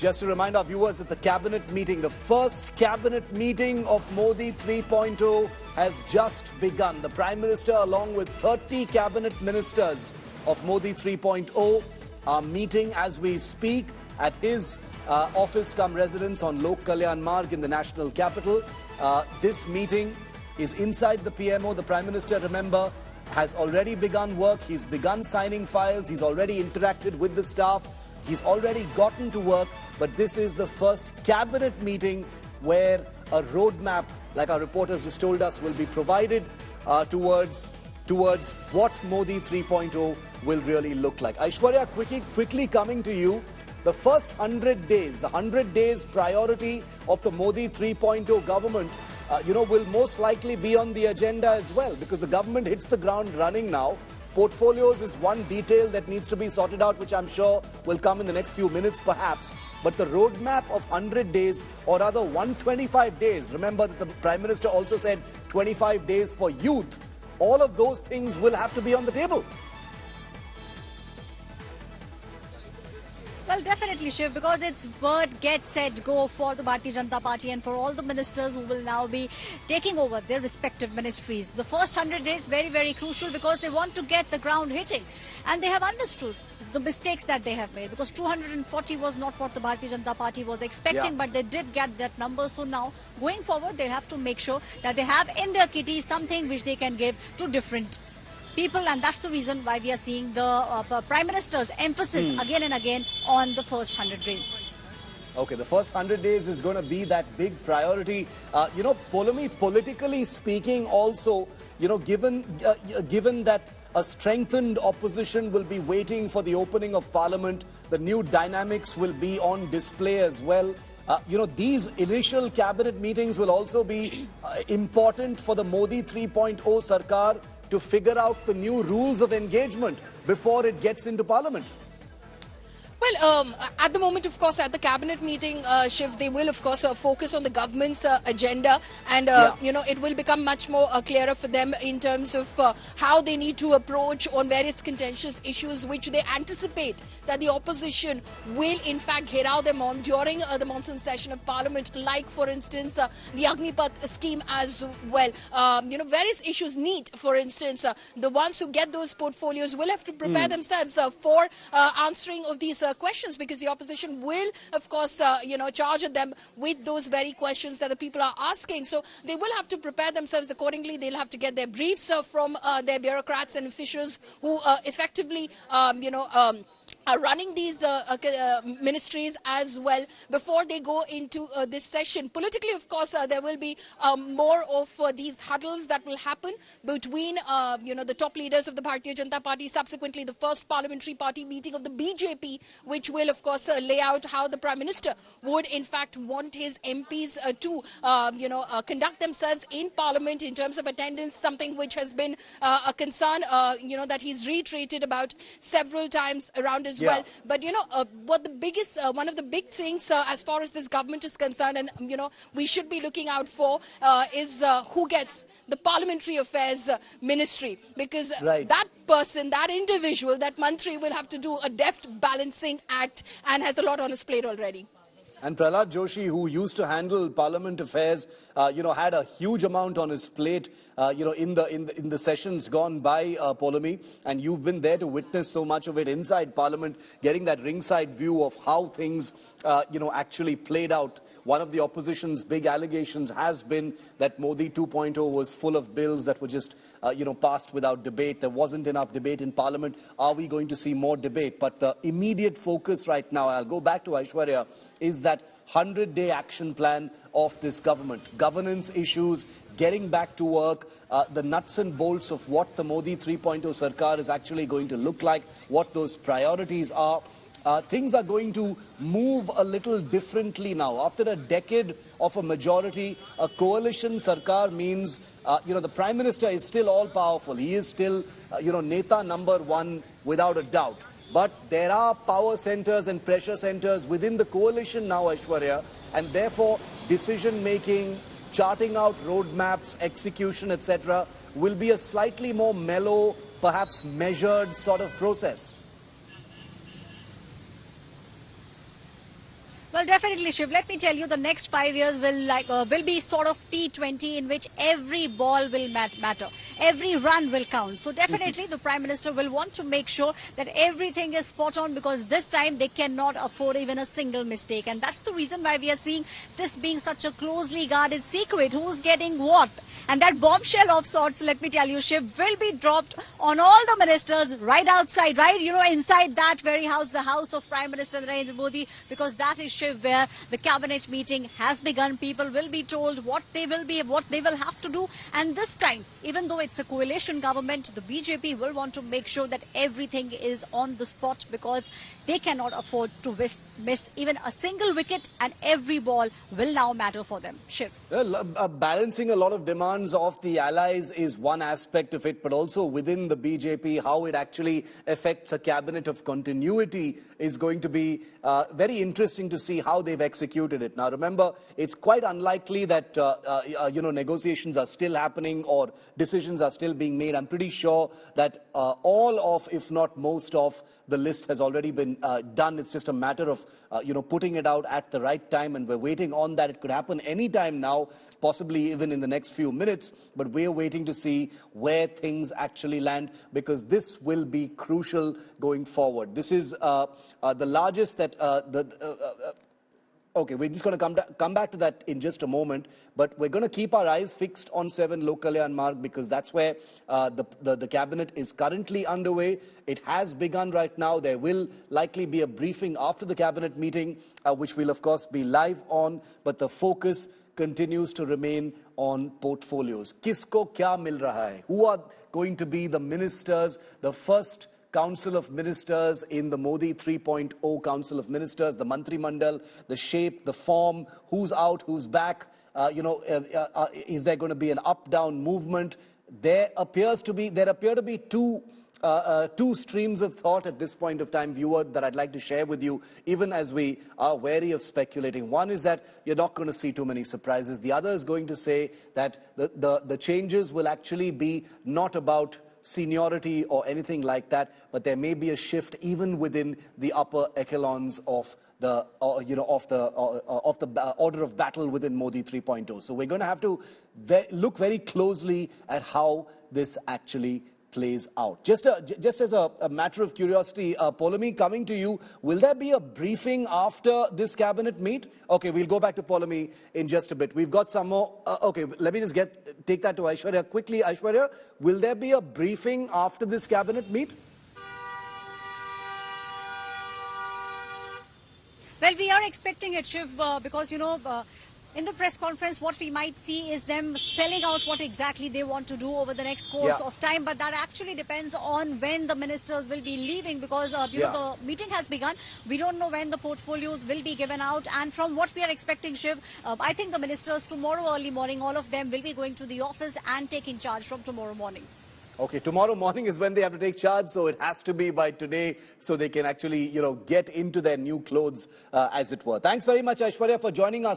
Just to remind our viewers that the cabinet meeting, the first cabinet meeting of Modi 3.0 has just begun. The Prime Minister, along with 30 cabinet ministers of Modi 3.0, are meeting as we speak at his office cum residence on Lok Kalyan Marg in the national capital. This meeting is inside the PMO. The Prime Minister, remember, has already begun work. He's begun signing files. He's already interacted with the staff. He's already gotten to work, but this is the first cabinet meeting where a roadmap, like our reporters just told us, will be provided towards what Modi 3.0 will really look like. Aishwarya, quickly coming to you, the first 100 days, the 100 days priority of the Modi 3.0 government, will most likely be on the agenda as well, because the government hits the ground running now. Portfolios is one detail that needs to be sorted out, which I'm sure will come in the next few minutes perhaps. But the roadmap of 100 days, or rather 125 days, remember that the Prime Minister also said 25 days for youth, all of those things will have to be on the table. Well, definitely, Shiv, because it's bird, get, set, go for the Bharatiya Janata Party and for all the ministers who will now be taking over their respective ministries. The first 100 days, very, very crucial because they want to get the ground hitting. And they have understood the mistakes that they have made, because 240 was not what the Bharatiya Janata Party was expecting, but they did get that number. So now, going forward, they have to make sure that they have in their kitty something which they can give to different people, and that's the reason why we are seeing the Prime Minister's emphasis again and again on the first 100 days. Okay, the first 100 days is going to be that big priority. Politically speaking also, given that a strengthened opposition will be waiting for the opening of Parliament, the new dynamics will be on display as well. These initial cabinet meetings will also be important for the Modi 3.0 Sarkar to figure out the new rules of engagement before it gets into Parliament. Well, at the moment, of course, at the cabinet meeting, Shiv, they will, of course, focus on the government's agenda, and it will become much more clearer for them in terms of how they need to approach on various contentious issues which they anticipate that the opposition will, in fact, gheraw them on during the monsoon session of Parliament, like, for instance, the Agnipath scheme as well. Various issues need, for instance, the ones who get those portfolios will have to prepare themselves for answering of these questions, because the opposition will, of course, charge at them with those very questions that the people are asking. So they will have to prepare themselves accordingly. They'll have to get their briefs from their bureaucrats and officials who effectively, are running these ministries as well before they go into this session. Politically, of course, there will be more of these huddles that will happen between, the top leaders of the Bharatiya Janata Party, subsequently the first parliamentary party meeting of the BJP, which will, of course, lay out how the Prime Minister would, in fact, want his MPs to, conduct themselves in Parliament in terms of attendance, something which has been a concern, that he's reiterated about several times around as well. But what the biggest, one of the big things as far as this government is concerned, and we should be looking out for, is who gets the Parliamentary Affairs Ministry, because that person, that individual, that mantri will have to do a deft balancing act and has a lot on his plate already. And Prahlad Joshi, who used to handle Parliament affairs, had a huge amount on his plate, in the sessions gone by, Polami, and you've been there to witness so much of it inside Parliament, getting that ringside view of how things, actually played out. One of the opposition's big allegations has been that Modi 2.0 was full of bills that were just, passed without debate. There wasn't enough debate in Parliament. Are we going to see more debate? But the immediate focus right now, I'll go back to Aishwarya, is that 100-day action plan of this government. Governance issues, getting back to work, the nuts and bolts of what the Modi 3.0 Sarkar is actually going to look like, what those priorities are. Things are going to move a little differently now. After a decade of a majority, a coalition Sarkar means, the Prime Minister is still all-powerful. He is still, Neta number one without a doubt. But there are power centers and pressure centers within the coalition now, Aishwarya, and therefore decision-making, charting out roadmaps, execution, etc., will be a slightly more mellow, perhaps measured sort of process. Well, Well, definitely, Shiv. Let me tell you, the next 5 years will be sort of T20 in which every ball will matter, every run will count. So definitely, the Prime Minister will want to make sure that everything is spot on, because this time they cannot afford even a single mistake, and that's the reason why we are seeing this being such a closely guarded secret. Who's getting what? And that bombshell of sorts, let me tell you, Shiv, will be dropped on all the ministers right outside, right, inside that very house, the house of Prime Minister Narendra Modi, because that is, Shiv, where the cabinet meeting has begun. People will be told what they will have to do. And this time, even though it's a coalition government, the BJP will want to make sure that everything is on the spot, because they cannot afford to miss even a single wicket, and every ball will now matter for them. Shiv. Well, balancing a lot of demands of the allies is one aspect of it, but also within the BJP, how it actually affects a cabinet of continuity is going to be very interesting to see how they've executed it. Now, remember, it's quite unlikely that negotiations are still happening or decisions are still being made. I'm pretty sure that all of, if not most of, the list has already been done. It's just a matter of putting it out at the right time, and we're waiting on that. It could happen any time now, possibly even in the next few minutes, but we're waiting to see where things actually land, because this will be crucial going forward. This is the largest that okay, we're just going to come back to that in just a moment, but we're going to keep our eyes fixed on 7 Lok Kalyan Marg, because that's where the cabinet is currently underway. It has begun right now. There will likely be a briefing after the cabinet meeting, which will of course be live on, but the focus continues to remain on portfolios. Kisko kya mil raha hai? Who are going to be the ministers, the first Council of Ministers in the Modi 3.0 Council of Ministers, the Mantri Mandal, the shape, the form, who's out, who's back, is there going to be an up-down movement? There appear to be two streams of thought at this point of time, viewer, that I'd like to share with you, even as we are wary of speculating. One is that you're not going to see too many surprises. The other is going to say that the changes will actually be not about seniority or anything like that, but there may be a shift even within the upper echelons of the order of battle within Modi 3.0. So we're going to have to look very closely at how this actually plays out. Just as a matter of curiosity, Polami, coming to you, will there be a briefing after this cabinet meet? Okay, we'll go back to Polami in just a bit. We've got some more. Okay, let me just take that to Aishwarya quickly. Aishwarya, will there be a briefing after this cabinet meet? Well, we are expecting it, Shiv, because, in the press conference, what we might see is them spelling out what exactly they want to do over the next course of time. But that actually depends on when the ministers will be leaving, because the meeting has begun. We don't know when the portfolios will be given out. And from what we are expecting, Shiv, I think the ministers tomorrow early morning, all of them will be going to the office and taking charge from tomorrow morning. Okay, tomorrow morning is when they have to take charge, so it has to be by today, so they can actually, get into their new clothes, as it were. Thanks very much, Aishwarya, for joining us.